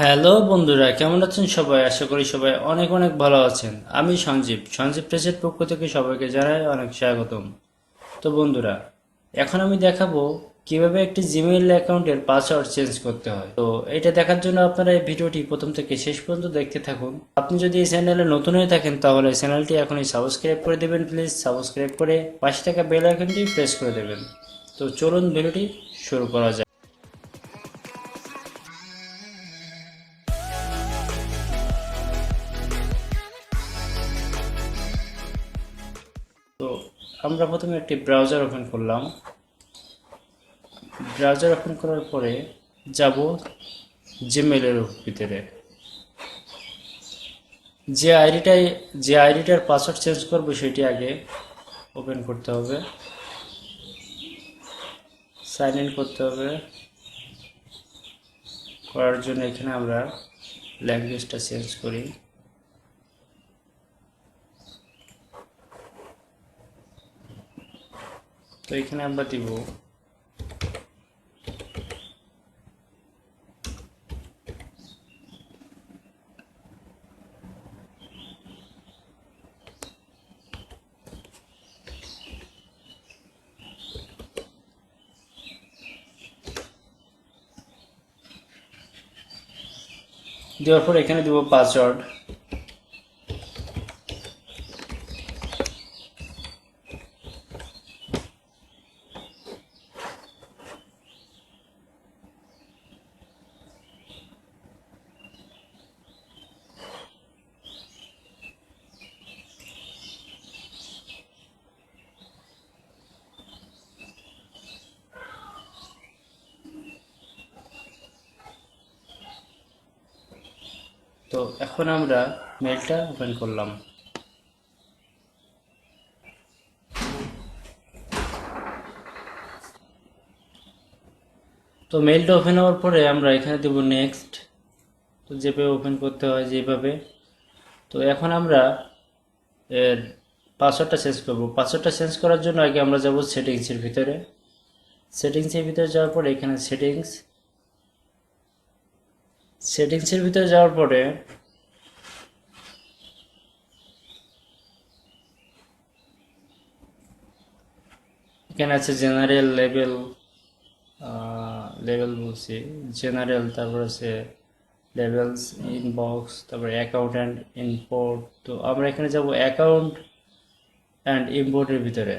Hello বন্ধুরা, কেমন আছেন সবাই? আশা করি সবাই অনেক অনেক ভালো আছেন। আমি সঞ্জীব প্রেসের পক্ষ থেকে সবাইকে জানাই অনেক স্বাগতম। তো বন্ধুরা, এখন আমি দেখাবো কিভাবে একটি জিমেইল অ্যাকাউন্টের পাসওয়ার্ড চেঞ্জ করতে হয়। তো এটা দেখার জন্য আপনারা এই ভিডিওটি প্রথম থেকে শেষ পর্যন্ত দেখতে থাকুন। আপনি যদি এই চ্যানেলে নতুন হয়ে থাকেন তাহলে চ্যানেলটি এখনই সাবস্ক্রাইব করে দেবেন প্লিজ। সাবস্ক্রাইব করে পাশে থাকা বেল আইকনটি প্রেস করে দেবেন। তো চলুন ভিডিওটি শুরু করা যাক। তো আমরা প্রথমে একটি ব্রাউজার ওপেন করলাম। ব্রাউজার ওপেন করার পরে যাব জিমেইলের ভিতরে। যে আইডিটার পাসওয়ার্ড চেঞ্জ করব সেটি আগে ওপেন করতে হবে, সাইন ইন করতে হবে। করার জন্য এখানে আমরা ল্যাঙ্গুয়েজটা চেঞ্জ করি। তো এখানে আমরা দিব দেওয়ার পর এখানে দিব পাসওয়ার্ড। তো এখন আমরা মেলটা ওপেন করলাম। তো মেলটা ওপেন হওয়ার পরে আমরা এখানে দেব নেক্সট। তো যেভাবে ওপেন করতে হয় যেভাবে। তো এখন আমরা এর পাসওয়ার্ডটা চেঞ্জ করব। পাসওয়ার্ডটা চেঞ্জ করার জন্য আগে আমরা যাব সেটিংসের ভিতরে। সেটিংসের ভিতরে যাওয়ার পরে এখানে সেটিংসের ভিতরে যাওয়ার পরে এখানে আছে জেনারেল লেভেল বলছি জেনারেল, তারপর আছে লেভেলস ইনবক্স, তারপরে অ্যাকাউন্ট অ্যান্ড ইম্পোর্ট। তো আমরা এখানে যাব অ্যাকাউন্ট অ্যান্ড ইম্পোর্টের ভিতরে।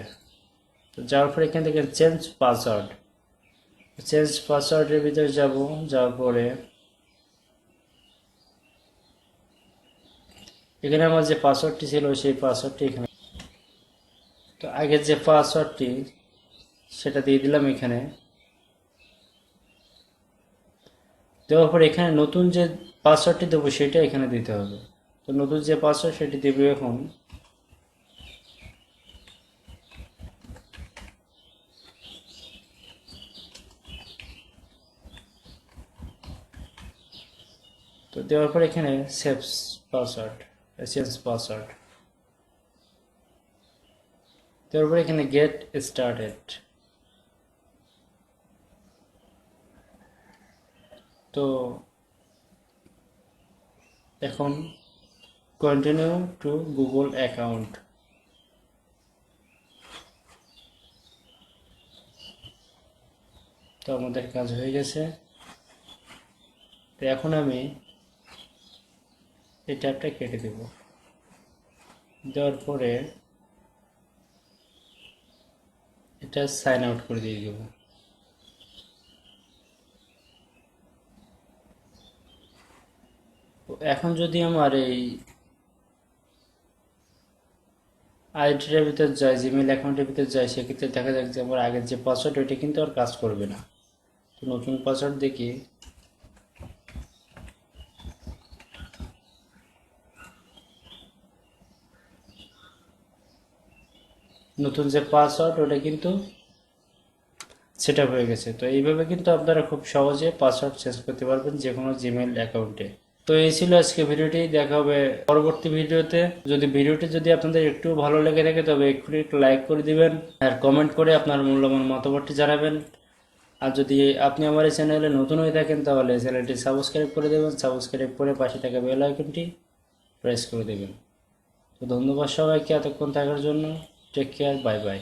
তো যাওয়ার পরে এখান থেকে চেঞ্জ পাসওয়ার্ডের ভিতরে যাওয়ার পরে এখানে আমার যে পাসওয়ার্ডটি ছিল সেই পাসওয়ার্ডটি এখানে, তো আগের যে পাসওয়ার্ডটি সেটা দিয়ে দিলাম এখানে। দেওয়ার পর এখানে নতুন যে পাসওয়ার্ডটি দেবো সেটা এখানে দিতে হবে। তো নতুন যে পাসওয়ার্ড সেটি দেবো এখন। তো দেওয়ার পর এখানে চেঞ্জ পাসওয়ার্ড দেওয়ার পর এখানে গেট স্টার্টেড। তো এখন কন্টিনিউ টু গুগল অ্যাকাউন্ট। তো আমাদের কাজ হয়ে গেছে। তো এখন আমি এই ট্যাবটা কেটে দেব। দেওয়ার পরে এটা সাইন আউট করে দিয়ে দেব। এখন যদি আমার এই আইডিটার ভিতর যায়, জিমেইল অ্যাকাউন্টের ভিতর যায়, সেক্ষেত্রে দেখা যাক যে আমার আগের যে পাসওয়ার্ড ওইটা কিন্তু আর কাজ করবে না। তো নতুন পাসওয়ার্ড দেখি। নতুন যে পাসওয়ার্ড ওটা কিন্তু সেট আপ হয়ে গেছে। তো এইভাবে কিন্তু আপনারা খুব সহজে পাসওয়ার্ড চেঞ্জ করতে পারবেন যে কোনো জিমেইল অ্যাকাউন্টে। তো এই ছিল আজকে ভিডিওটি, দেখা হবে পরবর্তী ভিডিওতে। যদি আপনাদের একটু ভালো লেগে থাকে তবে এক্ষুনি একটু লাইক করে দিবেন আর কমেন্ট করে আপনার মূল্যবান মতামতটি জানাবেন। আর যদি আপনি আমার এই চ্যানেলে নতুন হয়ে থাকেন তাহলে চ্যানেলটি সাবস্ক্রাইব করে দেবেন, সাবস্ক্রাইব করে পাশে থাকা বেল আইকনটি প্রেস করে দেবেন। তো ধন্যবাদ সবাইকে এতক্ষণ থাকার জন্য। Take care, bye by.